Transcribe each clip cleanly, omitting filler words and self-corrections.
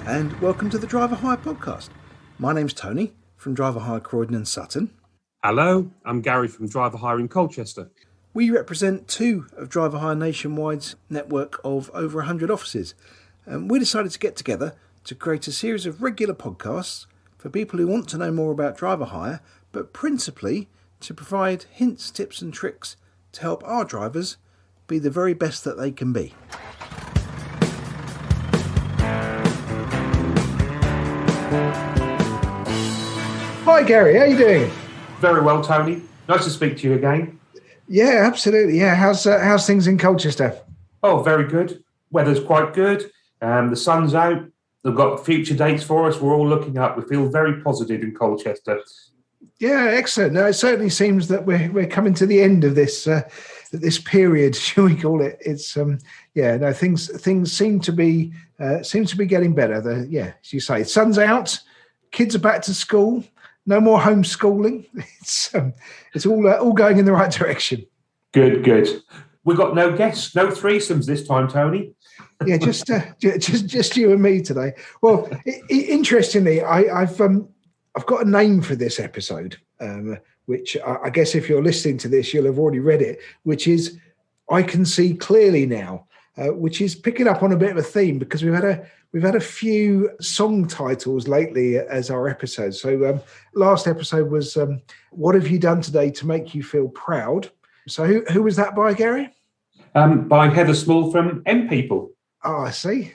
and welcome to the Driver Hire podcast. My name's Tony from Driver Hire Croydon and Sutton. Hello, I'm Gary from Driver Hire in Colchester. We represent two of Driver Hire Nationwide's network of over 100 offices. We decided to get together to create a series of regular podcasts for people who want to know more about driver hire, but principally to provide hints, tips and tricks to help our drivers be the very best that they can be. Hi Gary, how are you doing? Very well, Tony. Nice to speak to you again. Yeah, absolutely. Yeah, how's things in Colchester? Oh, very good. Weather's quite good. The sun's out. They've got future dates for us. We're all looking up. We feel very positive in Colchester. Yeah, excellent. No, it certainly seems that we're coming to the end of this period, shall we call it? It's things seem to be getting better. As you say, sun's out, kids are back to school. No more homeschooling. It's all going in the right direction. Good. We've got no guests, no threesomes this time, Tony. Yeah, just you and me today. Well, interestingly, I've got a name for this episode, which I guess if you're listening to this, you'll have already read it. Which is, I Can See Clearly Now, which is picking up on a bit of a theme because we've had a few song titles lately as our episodes. So last episode was What Have You Done Today to Make You Feel Proud? So who was that by, Gary? By Heather Small from M People. Oh, I see.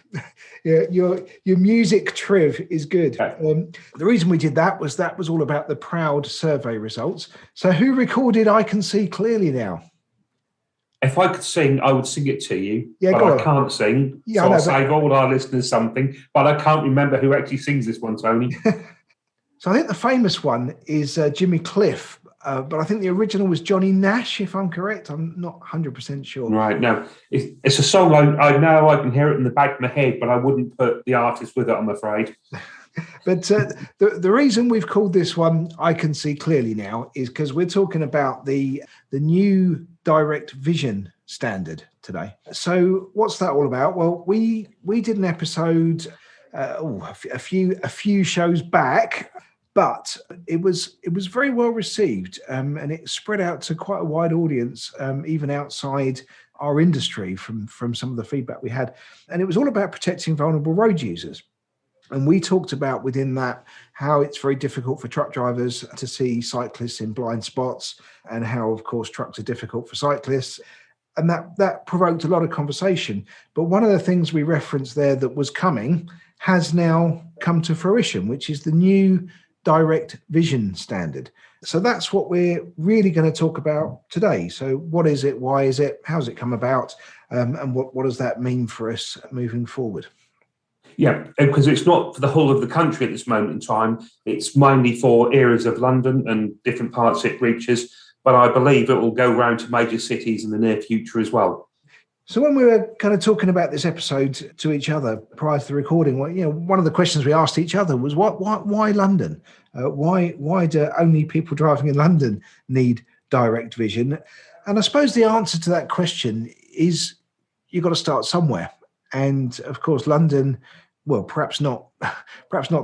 Yeah, your music triv is good. The reason we did that was all about the Proud survey results. So who recorded I Can See Clearly Now? If I could sing, I would sing it to you, yeah, but I can't sing, yeah, so I'll save all our listeners something, but I can't remember who actually sings this one, Tony. So I think the famous one is Jimmy Cliff, but I think the original was Johnny Nash, if I'm correct. I'm not 100% sure. Right, no. It's a song I know, I can hear it in the back of my head, but I wouldn't put the artist with it, I'm afraid. But the reason we've called this one I Can See Clearly Now is because we're talking about the new direct vision standard today. So what's that all about? Well, we did an episode a few shows back, but it was very well received, and it spread out to quite a wide audience, even outside our industry from some of the feedback we had. And it was all about protecting vulnerable road users. And we talked about within that how it's very difficult for truck drivers to see cyclists in blind spots, and how, of course, trucks are difficult for cyclists. And that provoked a lot of conversation. But one of the things we referenced there that was coming has now come to fruition, which is the new direct vision standard. So that's what we're really going to talk about today. So what is it? Why is it? How's it come about? And what does that mean for us moving forward? Yeah, because it's not for the whole of the country at this moment in time. It's mainly for areas of London and different parts it reaches. But I believe it will go round to major cities in the near future as well. So when we were kind of talking about this episode to each other prior to the recording, one of the questions we asked each other was, why London? Why do only people driving in London need direct vision? And I suppose the answer to that question is you've got to start somewhere. And of course, London, well, perhaps not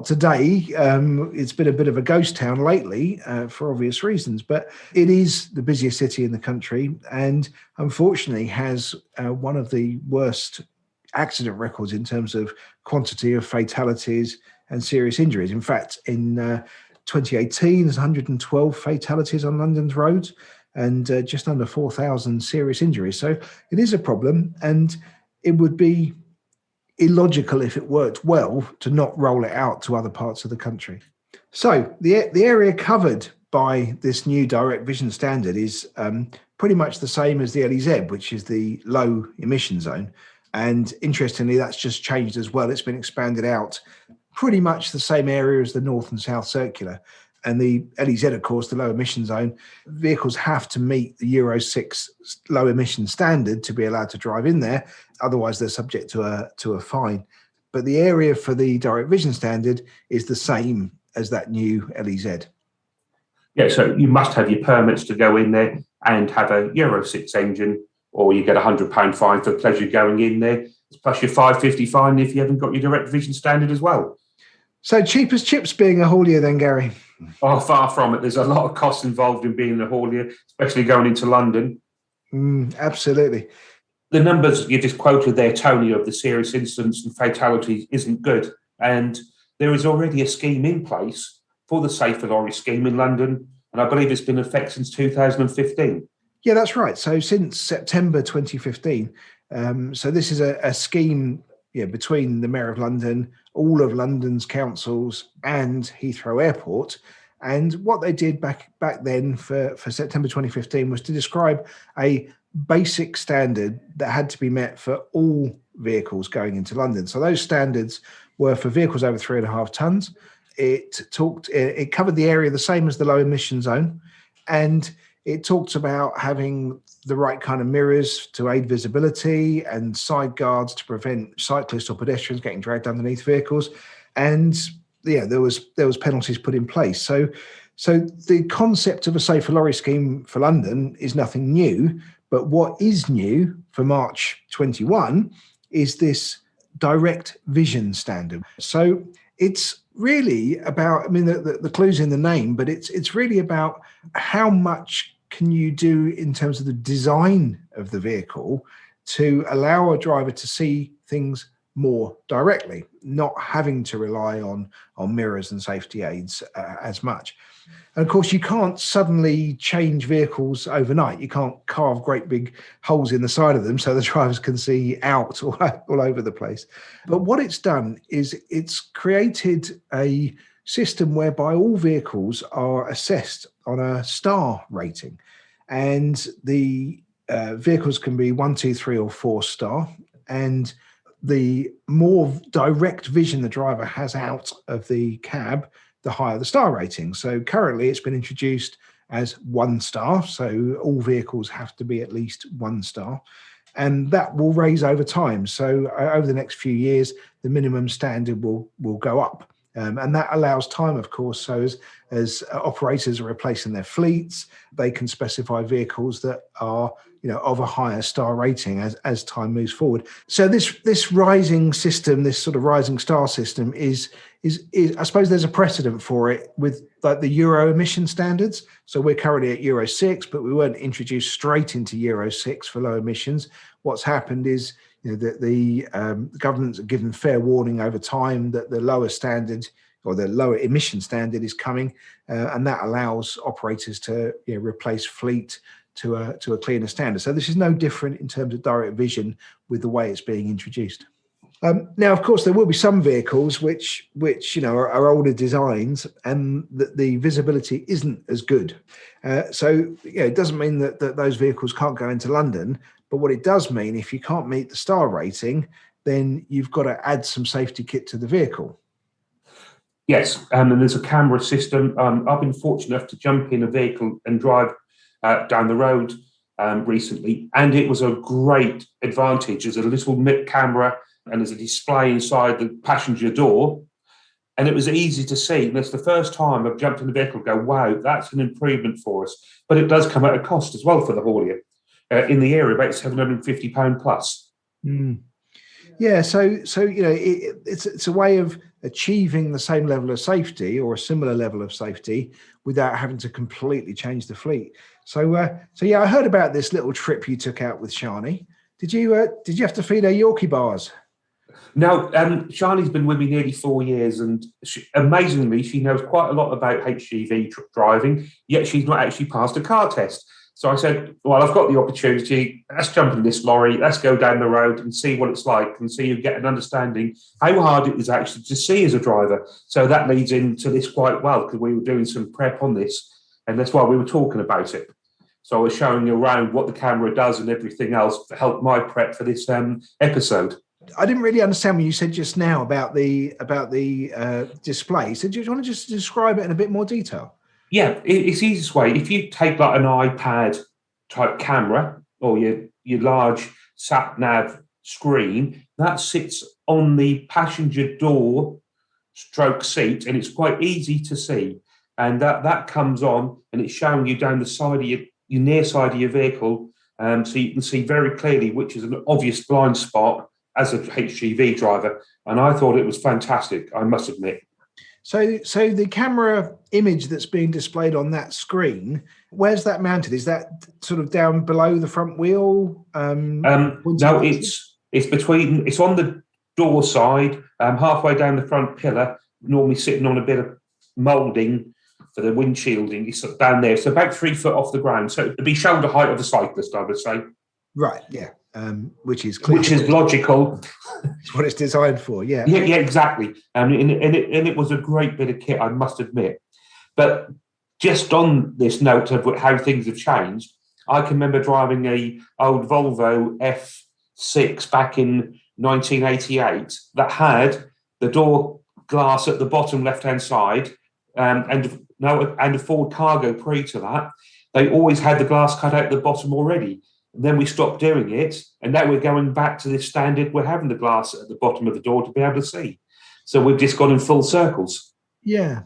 today. It's been a bit of a ghost town lately for obvious reasons, but it is the busiest city in the country, and unfortunately has one of the worst accident records in terms of quantity of fatalities and serious injuries. In fact, in 2018, there's 112 fatalities on London's roads and just under 4,000 serious injuries. So it is a problem, and it would be illogical if it worked well to not roll it out to other parts of the country. So the area covered by this new direct vision standard is pretty much the same as the LEZ, which is the low emission zone. And interestingly, that's just changed as well. It's been expanded out pretty much the same area as the North and South Circular. And the LEZ, of course, the low emission zone, vehicles have to meet the Euro 6 low emission standard to be allowed to drive in there. Otherwise, they're subject to a fine. But the area for the direct vision standard is the same as that new LEZ. Yeah, so you must have your permits to go in there and have a Euro 6 engine, or you get £100 fine for pleasure going in there. plus your 550 fine if you haven't got your direct vision standard as well. So cheap as chips being a haulier then, Gary? Oh, far from it. There's a lot of costs involved in being a haulier, especially going into London. Absolutely. The numbers you just quoted there, Tony, of the serious incidents and fatalities isn't good. And there is already a scheme in place for the Safer Lorry scheme in London. And I believe it's been in effect since 2015. Yeah, that's right. So since September 2015. So this is a scheme between the Mayor of London, all of London's councils and Heathrow Airport. And what they did back then for September 2015 was to describe a basic standard that had to be met for all vehicles going into London. So those standards were for vehicles over 3.5 tons. It covered the area the same as the low emission zone, and it talks about having the right kind of mirrors to aid visibility and side guards to prevent cyclists or pedestrians getting dragged underneath vehicles. And there was penalties put in place. So the concept of a safer lorry scheme for London is nothing new. But what is new for March 21 is this direct vision standard. So it's really about, the clue's in the name, but it's really about how much can you do in terms of the design of the vehicle to allow a driver to see things more directly, not having to rely on mirrors and safety aids as much. And of course, you can't suddenly change vehicles overnight. You can't carve great big holes in the side of them so the drivers can see out all over the place. But what it's done is it's created a system whereby all vehicles are assessed on a star rating. And the vehicles can be 1, 2, 3, or 4 star. And the more direct vision the driver has out of the cab, the higher the star rating. So currently it's been introduced as 1 star. So all vehicles have to be at least 1 star. And that will raise over time. So over the next few years, the minimum standard will go up. And that allows time, of course. So as operators are replacing their fleets, they can specify vehicles that are of a higher star rating as time moves forward. So this rising system, this sort of rising star system is I suppose there's a precedent for it with like the Euro emission standards. So we're currently at Euro 6, but we weren't introduced straight into Euro 6 for low emissions. What's happened is that the governments are given fair warning over time that the lower standard or the lower emission standard is coming, and that allows operators to replace fleet to a cleaner standard. So this is no different in terms of direct vision with the way it's being introduced. Now, of course, there will be some vehicles which are older designs and the visibility isn't as good. So it doesn't mean that those vehicles can't go into London, but what it does mean, if you can't meet the star rating, then you've got to add some safety kit to the vehicle. Yes, and there's a camera system. I've been fortunate enough to jump in a vehicle and drive down the road recently, and it was a great advantage. There's a little camera and there's a display inside the passenger door, and it was easy to see. And it's the first time I've jumped in the vehicle and go, wow, that's an improvement for us. But it does come at a cost as well for the haulier. In the area, about £750 plus. Yeah, so it's a way of achieving the same level of safety or a similar level of safety without having to completely change the fleet. So I heard about this little trip you took out with Shani. Did you have to feed her Yorkie bars? No, Shani's been with me nearly 4 years, and amazingly, she knows quite a lot about HGV driving, yet she's not actually passed a car test. So I said, well, I've got the opportunity. Let's jump in this lorry. Let's go down the road and see what it's like and see you get an understanding how hard it is actually to see as a driver. So that leads into this quite well because we were doing some prep on this, and that's why we were talking about it. So I was showing you around what the camera does and everything else to help my prep for this episode. I didn't really understand when you said just now about the display. So do you want to just describe it in a bit more detail? Yeah, it's the easiest way. If you take like an iPad type camera or your large sat nav screen, that sits on the passenger door stroke seat, and it's quite easy to see. And that comes on, and it's showing you down the side of your near side of your vehicle, so you can see very clearly which is an obvious blind spot as a HGV driver, and I thought it was fantastic, I must admit. So the camera image that's being displayed on that screen, where's that mounted? Is that sort of down below the front wheel? No, it's on the door side, halfway down the front pillar, normally sitting on a bit of moulding for the windshielding. It's down there, so about 3 foot off the ground. So it'd be shoulder height of a cyclist, I would say. Right, yeah. Which is clear. Which is logical. It's what it's designed for, yeah. Yeah, exactly. And it was a great bit of kit, I must admit. But just on this note of how things have changed, I can remember driving a old Volvo F6 back in 1988 that had the door glass at the bottom left-hand side, and a Ford Cargo pre to that. They always had the glass cut out the bottom already. And then we stopped doing it, and now we're going back to this standard. We're having the glass at the bottom of the door to be able to see. So we've just gone in full circles. Yeah.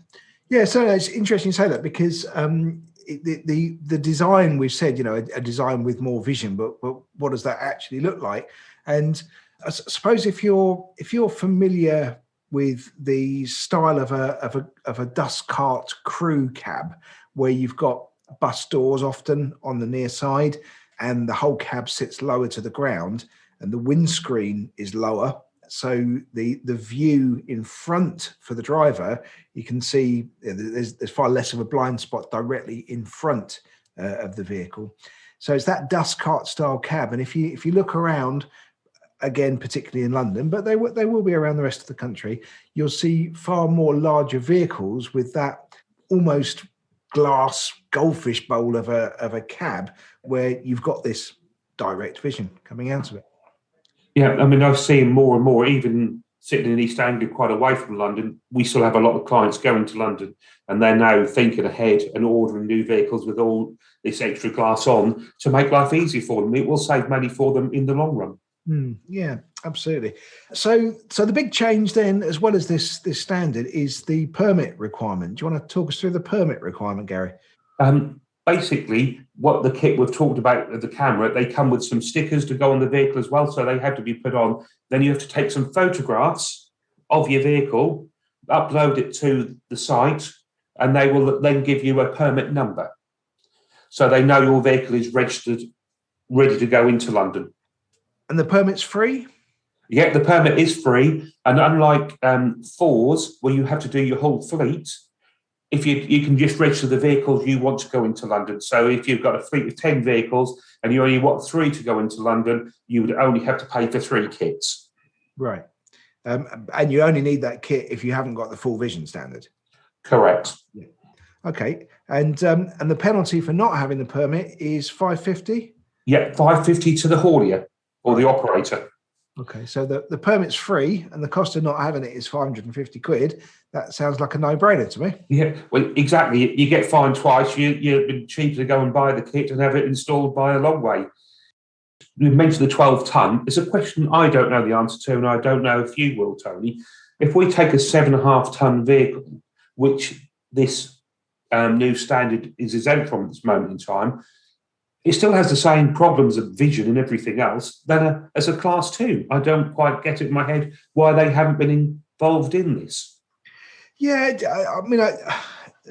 So it's interesting you say that, because the design, we've said, a design with more vision, but what does that actually look like? And I suppose if you're familiar with the style of a dust cart crew cab, where you've got bus doors often on the near side, and the whole cab sits lower to the ground, and the windscreen is lower. So the view in front for the driver, you can see there's far less of a blind spot directly in front of the vehicle. So it's that dust cart style cab. And if you look around, again, particularly in London, but they will be around the rest of the country, you'll see far more larger vehicles with that almost glass goldfish bowl of a cab, where you've got this direct vision coming out of it. Yeah, I mean, I've seen more and more, even sitting in East Anglia, quite away from London. We still have a lot of clients going to London, and they're now thinking ahead and ordering new vehicles with all this extra glass on to make life easy for them. It will save money for them in the long run. Yeah, absolutely. So the big change then, as well as this standard, is the permit requirement. Do you want to talk us through the permit requirement, Gary? Basically, what the kit we've talked about with the camera, they come with some stickers to go on the vehicle as well, so they have to be put on. Then you have to take some photographs of your vehicle, upload it to the site, and they will then give you a permit number. So they know your vehicle is registered, ready to go into London. And the permit's free? Yeah, the permit is free. And unlike fours, where you have to do your whole fleet, if you can just register the vehicles you want to go into London. So if you've got a fleet of 10 vehicles and you only want 3 to go into London, you would only have to pay for 3 kits. Right. And you only need that kit if you haven't got the full vision standard. Correct. Yeah. Okay. And the penalty for not having the permit is £550? Yeah, £550 to the haulier or the operator. Okay, so the permit's free and the cost of not having it is £550. That sounds like a no-brainer to me. Yeah, well, exactly. You get fined twice. You've been cheaper to go and buy the kit and have it installed by a long way. You mentioned the 12-ton. It's a question I don't know the answer to, and I don't know if you will, Tony. If we take a 7.5-ton vehicle, which this new standard is exempt from at this moment in time, it still has the same problems of vision and everything else as a Class 2. I don't quite get it in my head why they haven't been involved in this. Yeah, I mean,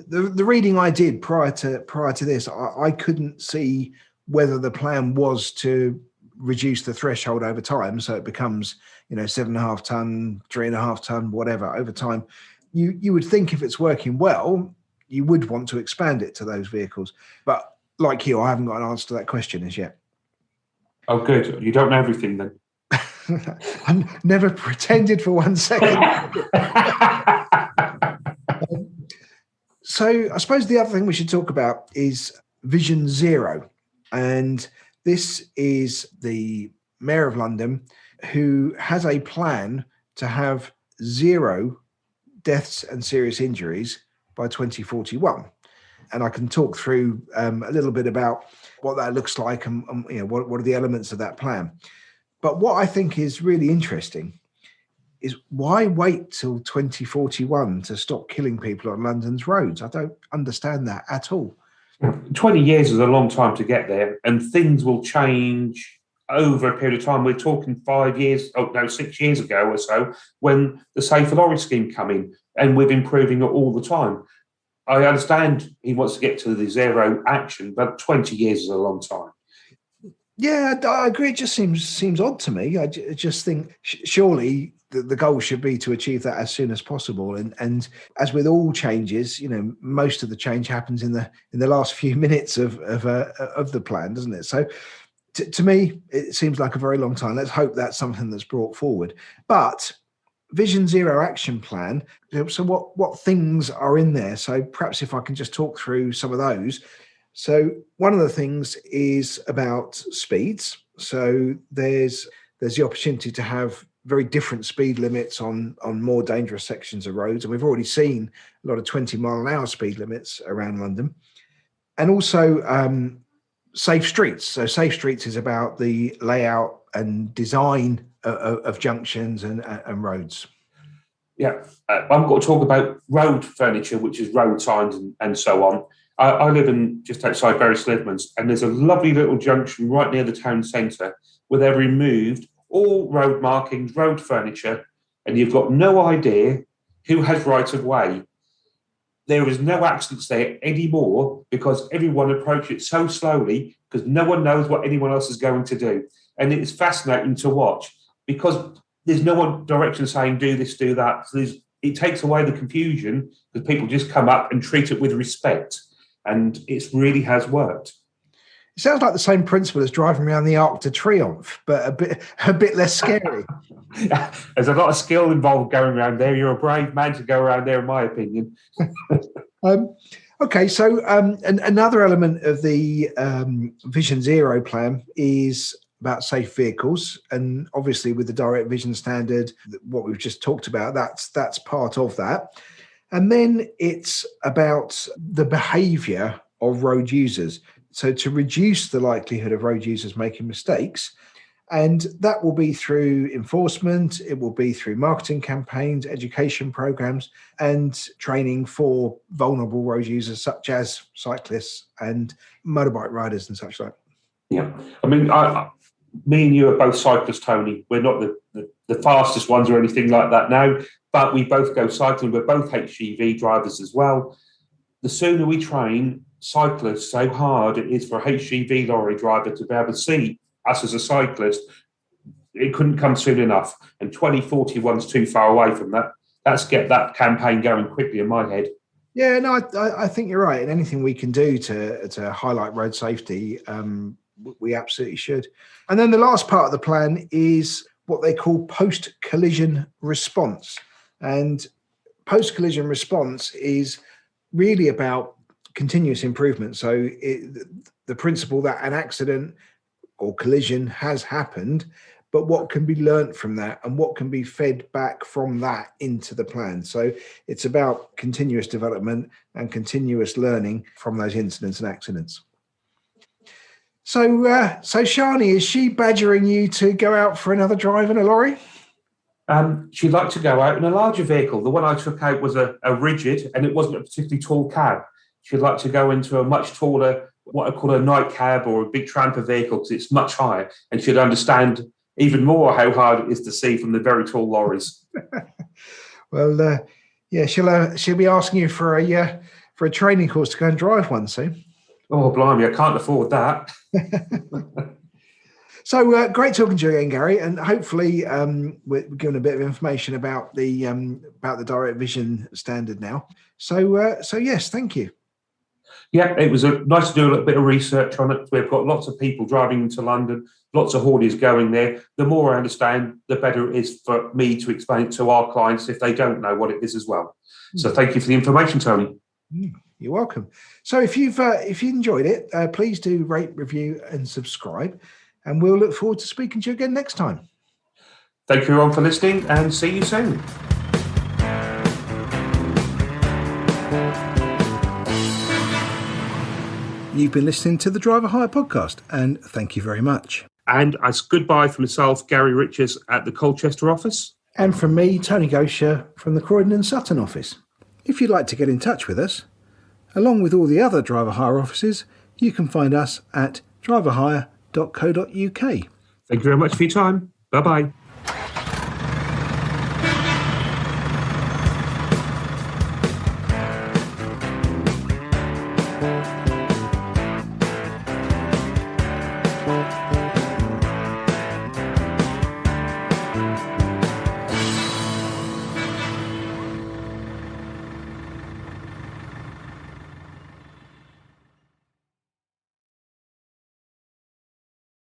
the reading I did prior to this, I couldn't see whether the plan was to reduce the threshold over time, so it becomes 7.5 ton, 3.5 ton, whatever over time. You would think if it's working well, you would want to expand it to those vehicles, but like you, I haven't got an answer to that question as yet. Oh, good. You don't know everything then. I never pretended for 1 second. So I suppose the other thing we should talk about is Vision Zero. And this is the Mayor of London, who has a plan to have 0 deaths and serious injuries by 2041. And I can talk through a little bit about what that looks like and what are the elements of that plan. But what I think is really interesting is why wait till 2041 to stop killing people on London's roads? I don't understand that at all. 20 years is a long time to get there, and things will change over a period of time. We're talking 6 years ago or so, when the Safer Lorry scheme came in, and we're improving it all the time. I understand he wants to get to the zero action, but 20 years is a long time. Yeah, I agree. It just seems odd to me. I just think surely the goal should be to achieve that as soon as possible. And as with all changes, most of the change happens in the last few minutes of the plan, doesn't it? So to me, it seems like a very long time. Let's hope that's something that's brought forward. But Vision Zero Action Plan. So what things are in there? So perhaps if I can just talk through some of those. So one of the things is about speeds. So there's the opportunity to have very different speed limits on more dangerous sections of roads. And we've already seen a lot of 20-mile-an-hour speed limits around London. And also safe streets. So safe streets is about the layout and design of junctions and roads. Yeah, I've got to talk about road furniture, which is road signs and so on. I live just outside Bury St Edmunds, and there's a lovely little junction right near the town centre where they've removed all road markings, road furniture, and you've got no idea who has right of way. There is no accidents there anymore because everyone approaches it so slowly because no one knows what anyone else is going to do. And it's fascinating to watch because there's no one direction saying do this, do that. So it takes away the confusion because people just come up and treat it with respect. And it really has worked. It sounds like the same principle as driving around the Arc de Triomphe, but a bit less scary. There's a lot of skill involved going around there. You're a brave man to go around there, in my opinion. Okay, so another element of the Vision Zero plan is about safe vehicles, and obviously with the Direct Vision standard, what we've just talked about, that's part of that. And then it's about the behaviour of road users. So to reduce the likelihood of road users making mistakes, and that will be through enforcement, it will be through marketing campaigns, education programs, and training for vulnerable road users such as cyclists and motorbike riders and such like. Yeah, I mean, me and you are both cyclists, Tony. We're not the fastest ones or anything like that now, but we both go cycling. We're both HGV drivers as well. The sooner we train cyclists how hard it is for a HGV lorry driver to be able to see us as a cyclist, it couldn't come soon enough. And 2041's too far away from that. Let's get that campaign going quickly in my head. Yeah, no, I think you're right. And anything we can do to highlight road safety, we absolutely should. And then the last part of the plan is what they call post-collision response. And post-collision response is really about continuous improvement. So the principle that an accident or collision has happened, but what can be learnt from that and what can be fed back from that into the plan. So it's about continuous development and continuous learning from those incidents and accidents. So Shani, is she badgering you to go out for another drive in a lorry? She'd like to go out in a larger vehicle. The one I took out was a rigid, and it wasn't a particularly tall cab. She'd like to go into a much taller, what I call a night cab or a big tramper vehicle, because it's much higher, and she'd understand even more how hard it is to see from the very tall lorries. Well, yeah, she'll be asking you for a training course to go and drive one soon. Oh, blimey, I can't afford that. So great talking to you again, Gary, and hopefully we're given a bit of information about the Direct Vision standard now. So yes, thank you. Yeah, it was nice to do a little bit of research on it. We've got lots of people driving into London, lots of hauliers going there. The more I understand, the better it is for me to explain it to our clients if they don't know what it is as well. So thank you for the information, Tony. You're welcome. So if you enjoyed it, please do rate, review, and subscribe. And we'll look forward to speaking to you again next time. Thank you everyone for listening, and see you soon. You've been listening to the Driver Hire podcast, and thank you very much. And as goodbye from myself, Gary Richards at the Colchester office. And from me, Tony Goacher from the Croydon and Sutton office. If you'd like to get in touch with us, along with all the other Driver Hire offices, you can find us at driverhire.co.uk. Thank you very much for your time. Bye-bye.